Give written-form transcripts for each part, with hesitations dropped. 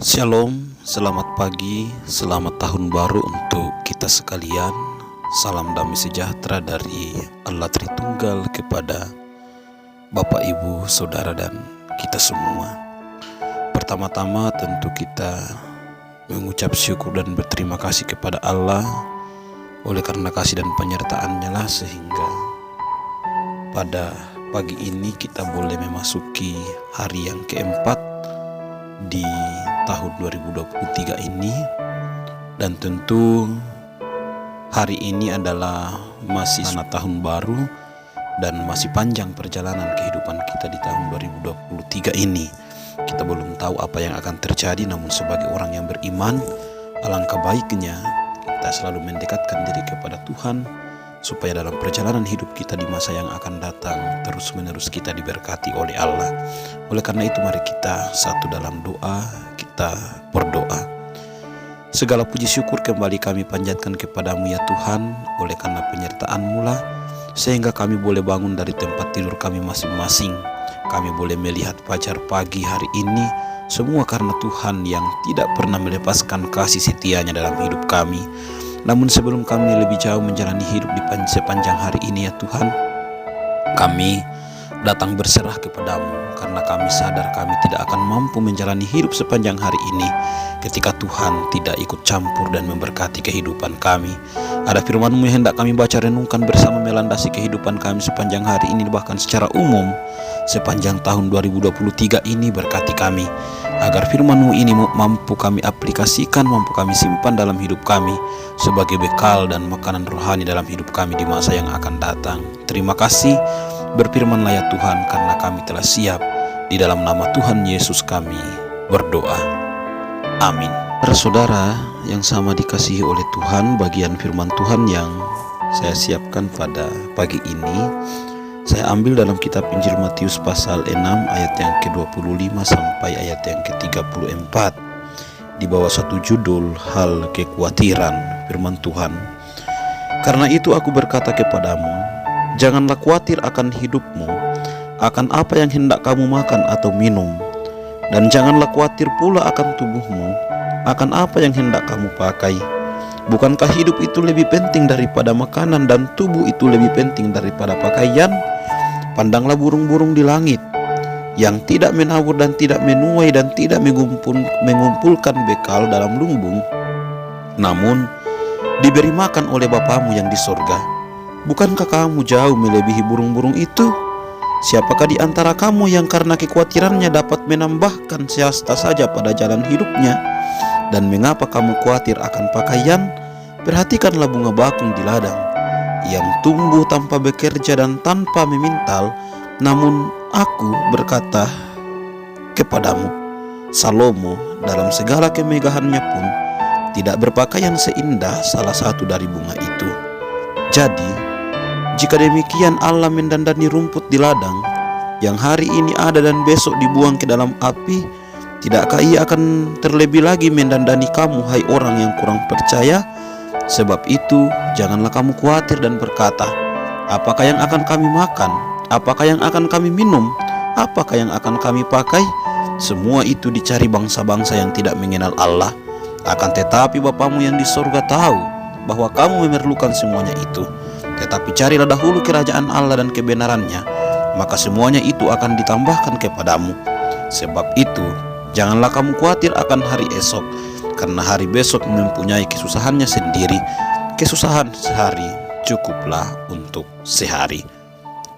Shalom, selamat pagi, selamat tahun baru untuk kita sekalian. Salam damai sejahtera dari Allah Tritunggal kepada Bapak, Ibu, Saudara, dan kita semua. Pertama-tama tentu kita mengucap syukur dan berterima kasih kepada Allah. Oleh karena kasih dan penyertaan-Nya lah sehingga pada pagi ini kita boleh memasuki hari yang keempat di tahun 2023 ini, dan tentu hari ini adalah masih tahun baru dan masih panjang perjalanan kehidupan kita di tahun 2023 ini. Kita belum tahu apa yang akan terjadi, namun sebagai orang yang beriman, alangkah baiknya kita selalu mendekatkan diri kepada Tuhan supaya dalam perjalanan hidup kita di masa yang akan datang terus-menerus kita diberkati oleh Allah. Oleh karena itu mari kita satu dalam doa, kita berdoa. Segala puji syukur kembali kami panjatkan kepadamu ya Tuhan, oleh karena penyertaan-Mu lah sehingga kami boleh bangun dari tempat tidur kami masing-masing. Kami boleh melihat fajar pagi hari ini, semua karena Tuhan yang tidak pernah melepaskan kasih setia-Nya dalam hidup kami. Namun sebelum kami lebih jauh menjalani hidup di sepanjang hari ini ya Tuhan, kami datang berserah kepadamu karena kami sadar kami tidak akan mampu menjalani hidup sepanjang hari ini ketika Tuhan tidak ikut campur dan memberkati kehidupan kami. Ada firman-Mu yang hendak kami baca renungkan bersama melandasi kehidupan kami sepanjang hari ini, bahkan secara umum sepanjang tahun 2023 ini. Berkati kami agar firman-Mu ini mampu kami aplikasikan, mampu kami simpan dalam hidup kami sebagai bekal dan makanan rohani dalam hidup kami di masa yang akan datang. Terima kasih, berfirmanlah ya Tuhan, karena kami telah siap. Di dalam nama Tuhan Yesus kami berdoa, amin. Saudara yang sama dikasihi oleh Tuhan, bagian firman Tuhan yang saya siapkan pada pagi ini saya ambil dalam kitab Injil Matius pasal 6 ayat yang ke-25 sampai ayat yang ke-34. Di bawah satu judul hal kekhawatiran, firman Tuhan, "Karena itu aku berkata kepadamu, janganlah khawatir akan hidupmu, akan apa yang hendak kamu makan atau minum, dan janganlah khawatir pula akan tubuhmu, akan apa yang hendak kamu pakai. Bukankah hidup itu lebih penting daripada makanan, dan tubuh itu lebih penting daripada pakaian? Pandanglah burung-burung di langit, yang tidak menabur dan tidak menuai dan tidak mengumpulkan bekal dalam lumbung, namun diberi makan oleh Bapamu yang di sorga. Bukankah kamu jauh melebihi burung-burung itu? Siapakah di antara kamu yang karena kekhawatirannya dapat menambahkan sehasta saja pada jalan hidupnya? Dan mengapa kamu khawatir akan pakaian? Perhatikanlah bunga bakung di ladang, yang tumbuh tanpa bekerja dan tanpa memintal. Namun aku berkata kepadamu, Salomo dalam segala kemegahannya pun tidak berpakaian seindah salah satu dari bunga itu. Jadi, jika demikian Allah mendandani rumput di ladang, yang hari ini ada dan besok dibuang ke dalam api, tidakkah Ia akan terlebih lagi mendandani kamu, hai orang yang kurang percaya? Sebab itu, janganlah kamu khawatir dan berkata, apakah yang akan kami makan? Apakah yang akan kami minum? Apakah yang akan kami pakai? Semua itu dicari bangsa-bangsa yang tidak mengenal Allah. Akan tetapi Bapamu yang di sorga tahu bahwa kamu memerlukan semuanya itu. Tetapi carilah dahulu kerajaan Allah dan kebenarannya, maka semuanya itu akan ditambahkan kepadamu. Sebab itu, janganlah kamu khawatir akan hari esok, karena hari besok mempunyai kesusahannya sendiri. Kesusahan sehari cukuplah untuk sehari.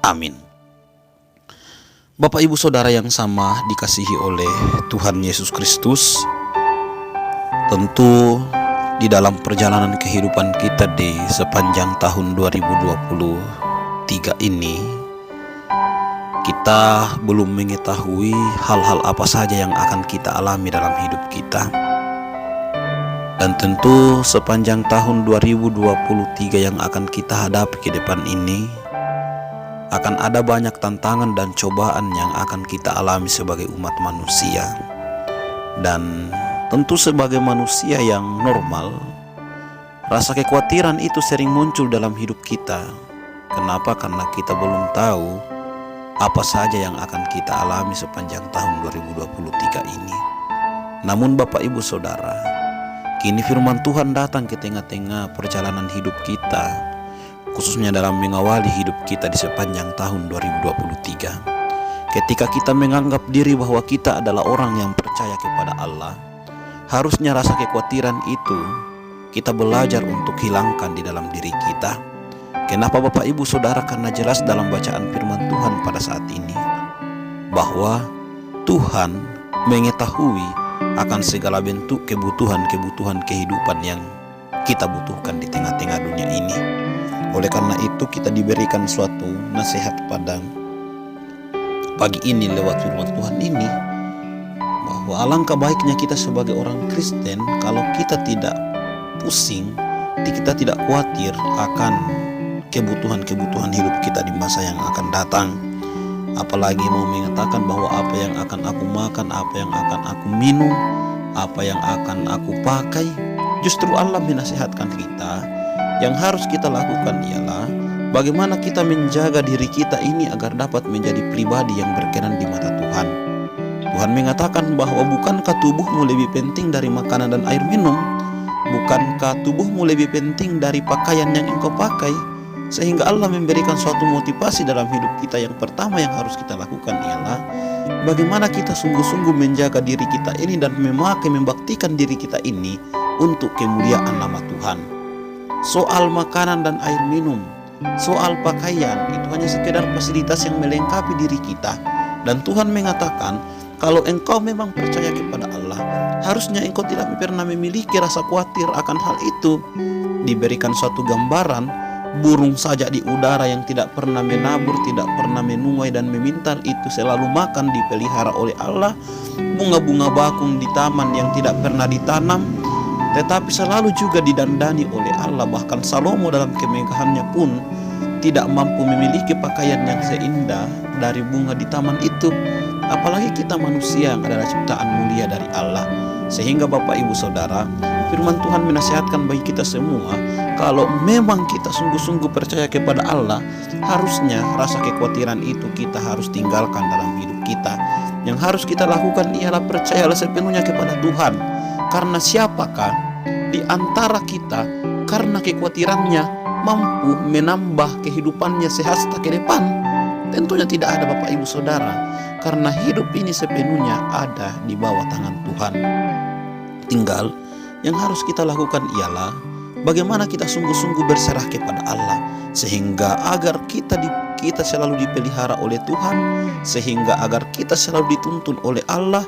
Amin. Bapak, Ibu, Saudara yang sama dikasihi oleh Tuhan Yesus Kristus, tentu di dalam perjalanan kehidupan kita di sepanjang tahun 2023 ini, kita belum mengetahui hal-hal apa saja yang akan kita alami dalam hidup kita. Dan tentu sepanjang tahun 2023 yang akan kita hadapi ke depan ini, akan ada banyak tantangan dan cobaan yang akan kita alami sebagai umat manusia. Dan tentu sebagai manusia yang normal, rasa kekhawatiran itu sering muncul dalam hidup kita. Kenapa? Karena kita belum tahu apa saja yang akan kita alami sepanjang tahun 2023 ini. Namun Bapak Ibu Saudara, kini firman Tuhan datang ke tengah-tengah perjalanan hidup kita, khususnya dalam mengawali hidup kita di sepanjang tahun 2023. Ketika kita menganggap diri bahwa kita adalah orang yang percaya kepada Allah, harusnya rasa kekhawatiran itu kita belajar untuk hilangkan di dalam diri kita. Kenapa Bapak Ibu Saudara? Karena jelas dalam bacaan firman Tuhan pada saat ini bahwa Tuhan mengetahui akan segala bentuk kebutuhan kehidupan yang kita butuhkan di tengah-tengah dunia ini. Oleh karena itu kita diberikan suatu nasihat pada pagi ini lewat firman Tuhan ini, bahwa alangkah baiknya kita sebagai orang Kristen kalau kita tidak pusing, kita tidak khawatir akan kebutuhan hidup kita di masa yang akan datang. Apalagi mau mengatakan bahwa apa yang akan aku makan, apa yang akan aku minum, apa yang akan aku pakai. Justru Allah menasihatkan kita, yang harus kita lakukan ialah bagaimana kita menjaga diri kita ini agar dapat menjadi pribadi yang berkenan di mata Tuhan. Tuhan mengatakan bahwa bukankah tubuhmu lebih penting dari makanan dan air minum? Bukankah tubuhmu lebih penting dari pakaian yang engkau pakai? Sehingga Allah memberikan suatu motivasi dalam hidup kita. Yang pertama yang harus kita lakukan ialah bagaimana kita sungguh-sungguh menjaga diri kita ini dan membaktikan diri kita ini untuk kemuliaan nama Tuhan. Soal makanan dan air minum, soal pakaian, itu hanya sekedar fasilitas yang melengkapi diri kita. Dan Tuhan mengatakan, kalau engkau memang percaya kepada Allah, harusnya engkau tidak pernah memiliki rasa khawatir akan hal itu. Diberikan suatu gambaran, burung saja di udara yang tidak pernah menabur, tidak pernah menuai dan memintal, itu selalu makan, dipelihara oleh Allah. Bunga-bunga bakung di taman yang tidak pernah ditanam, tetapi selalu juga didandani oleh Allah. Bahkan Salomo dalam kemegahannya pun tidak mampu memiliki pakaian yang seindah dari bunga di taman itu. Apalagi kita manusia yang adalah ciptaan mulia dari Allah. Sehingga Bapak Ibu Saudara, firman Tuhan menasihatkan bagi kita semua, kalau memang kita sungguh-sungguh percaya kepada Allah, harusnya rasa kekhawatiran itu kita harus tinggalkan dalam hidup kita. Yang harus kita lakukan ialah percayalah sepenuhnya kepada Tuhan. Karena siapakah di antara kita karena kekhawatirannya mampu menambah kehidupannya sehasta ke depan? Tentunya tidak ada Bapak Ibu Saudara, karena hidup ini sepenuhnya ada di bawah tangan Tuhan. Tinggal yang harus kita lakukan ialah bagaimana kita sungguh-sungguh berserah kepada Allah, sehingga agar kita selalu dipelihara oleh Tuhan, sehingga agar kita selalu dituntun oleh Allah.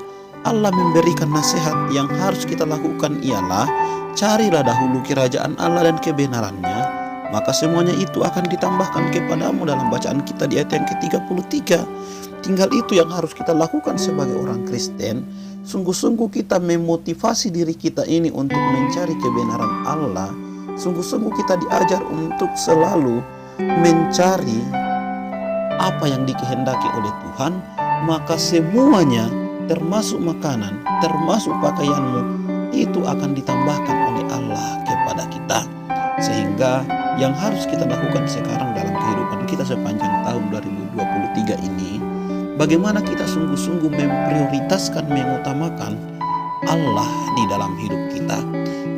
Allah memberikan nasihat yang harus kita lakukan ialah carilah dahulu kerajaan Allah dan kebenarannya, maka semuanya itu akan ditambahkan kepadamu, dalam bacaan kita di ayat yang ke-33. Tinggal itu yang harus kita lakukan sebagai orang Kristen. Sungguh-sungguh kita memotivasi diri kita ini untuk mencari kebenaran Allah. Sungguh-sungguh kita diajar untuk selalu mencari apa yang dikehendaki oleh Tuhan, maka semuanya termasuk makanan, termasuk pakaianmu, itu akan ditambahkan oleh Allah kepada kita. Sehingga yang harus kita lakukan sekarang dalam kehidupan kita sepanjang tahun 2023 ini, bagaimana kita sungguh-sungguh memprioritaskan, mengutamakan Allah di dalam hidup kita.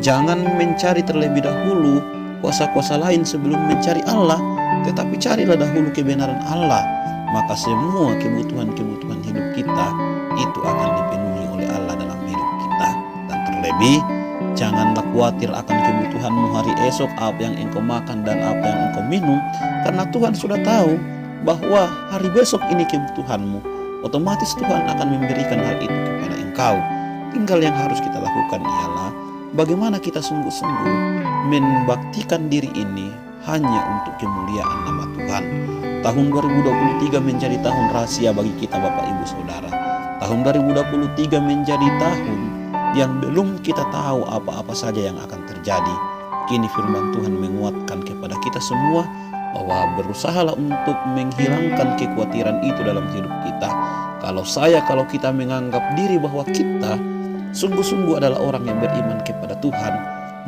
Jangan mencari terlebih dahulu kuasa-kuasa lain sebelum mencari Allah, tetapi carilah dahulu kebenaran Allah, maka semua kebutuhan-kebutuhan hidup kita itu akan dipenuhi oleh Allah dalam hidup kita. Dan terlebih, janganlah khawatir akan kebutuhanmu hari esok, apa yang engkau makan dan apa yang engkau minum, karena Tuhan sudah tahu bahwa hari besok ini kebutuhanmu. Otomatis Tuhan akan memberikan hal itu kepada engkau. Tinggal yang harus kita lakukan ialah bagaimana kita sungguh-sungguh membaktikan diri ini hanya untuk kemuliaan nama Tuhan. Tahun 2023 menjadi tahun rahasia bagi kita Bapak Ibu Saudara. Tahun 2023 menjadi tahun yang belum kita tahu apa-apa saja yang akan terjadi. Kini firman Tuhan menguatkan kepada kita semua bahwa berusahalah untuk menghilangkan kekhawatiran itu dalam hidup kita. Kalau kita menganggap diri bahwa kita sungguh-sungguh adalah orang yang beriman kepada Tuhan,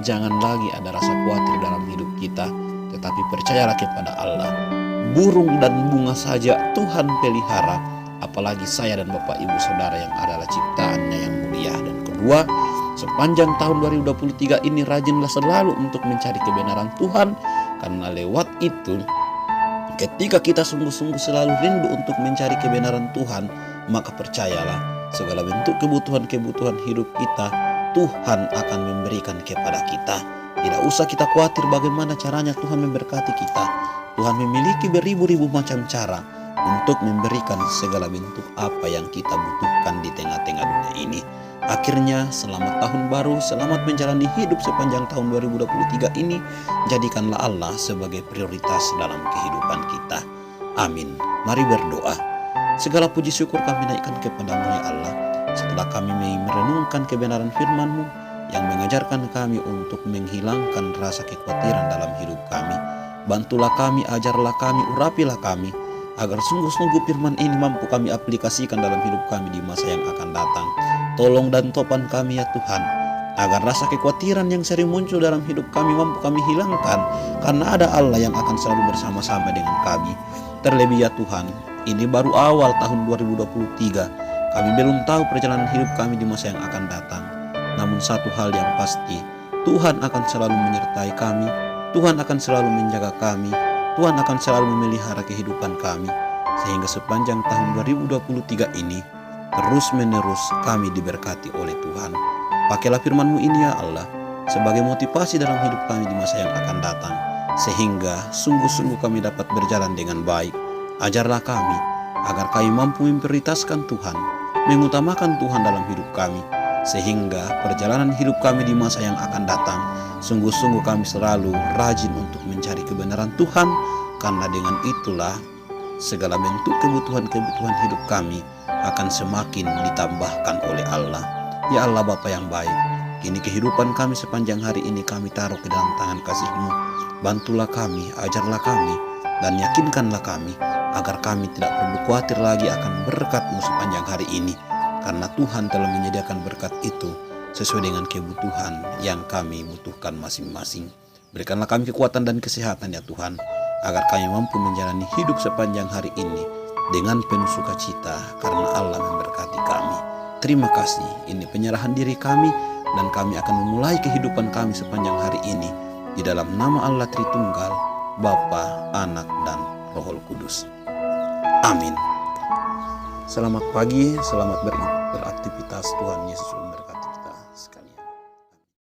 jangan lagi ada rasa khawatir dalam hidup kita, tetapi percayalah kepada Allah. Burung dan bunga saja Tuhan pelihara, apalagi saya dan Bapak Ibu Saudara yang adalah ciptaannya yang mulia dan kudus. kedua, sepanjang tahun 2023 ini rajinlah selalu untuk mencari kebenaran Tuhan, karena lewat itu ketika kita sungguh-sungguh selalu rindu untuk mencari kebenaran Tuhan, maka percayalah segala bentuk kebutuhan hidup kita Tuhan akan memberikan kepada kita. Tidak usah kita khawatir bagaimana caranya Tuhan memberkati kita. Tuhan memiliki beribu-ribu macam cara untuk memberikan segala bentuk apa yang kita butuhkan di tengah-tengah dunia ini. Akhirnya selamat tahun baru, selamat menjalani hidup sepanjang tahun 2023 ini. Jadikanlah Allah sebagai prioritas dalam kehidupan kita. Amin. Mari berdoa. Segala puji syukur kami naikkan kepadamu ya Allah, setelah kami merenungkan kebenaran firman-Mu yang mengajarkan kami untuk menghilangkan rasa kekhawatiran dalam hidup kami. Bantulah kami, ajarlah kami, urapilah kami, agar sungguh-sungguh firman ini mampu kami aplikasikan dalam hidup kami di masa yang akan datang. Tolong dan topan kami ya Tuhan, agar rasa kekhawatiran yang sering muncul dalam hidup kami mampu kami hilangkan, karena ada Allah yang akan selalu bersama-sama dengan kami. Terlebih ya Tuhan, ini baru awal tahun 2023, kami belum tahu perjalanan hidup kami di masa yang akan datang. Namun satu hal yang pasti, Tuhan akan selalu menyertai kami, Tuhan akan selalu menjaga kami, Tuhan akan selalu memelihara kehidupan kami, sehingga sepanjang tahun 2023 ini terus-menerus kami diberkati oleh Tuhan. Pakailah firman-Mu ini ya Allah sebagai motivasi dalam hidup kami di masa yang akan datang, sehingga sungguh-sungguh kami dapat berjalan dengan baik. Ajarlah kami agar kami mampu memprioritaskan Tuhan, mengutamakan Tuhan dalam hidup kami, sehingga perjalanan hidup kami di masa yang akan datang sungguh-sungguh kami selalu rajin untuk mencari kebenaran Tuhan, karena dengan itulah segala bentuk kebutuhan hidup kami akan semakin ditambahkan oleh Allah. Ya Allah Bapa yang baik, kini kehidupan kami sepanjang hari ini kami taruh ke dalam tangan kasih-Mu. Bantulah kami, ajarlah kami, dan yakinkanlah kami agar kami tidak perlu khawatir lagi akan berkat-Mu sepanjang hari ini, karena Tuhan telah menyediakan berkat itu sesuai dengan kebutuhan yang kami butuhkan masing-masing. Berikanlah kami kekuatan dan kesehatan ya Tuhan, agar kami mampu menjalani hidup sepanjang hari ini dengan penuh sukacita, karena Allah memberkati kami. Terima kasih, ini penyerahan diri kami, dan kami akan memulai kehidupan kami sepanjang hari ini di dalam nama Allah Tritunggal, Bapa, Anak, dan Roh Kudus. Amin. Selamat pagi, selamat beraktivitas. Tuhan Yesus memberkati.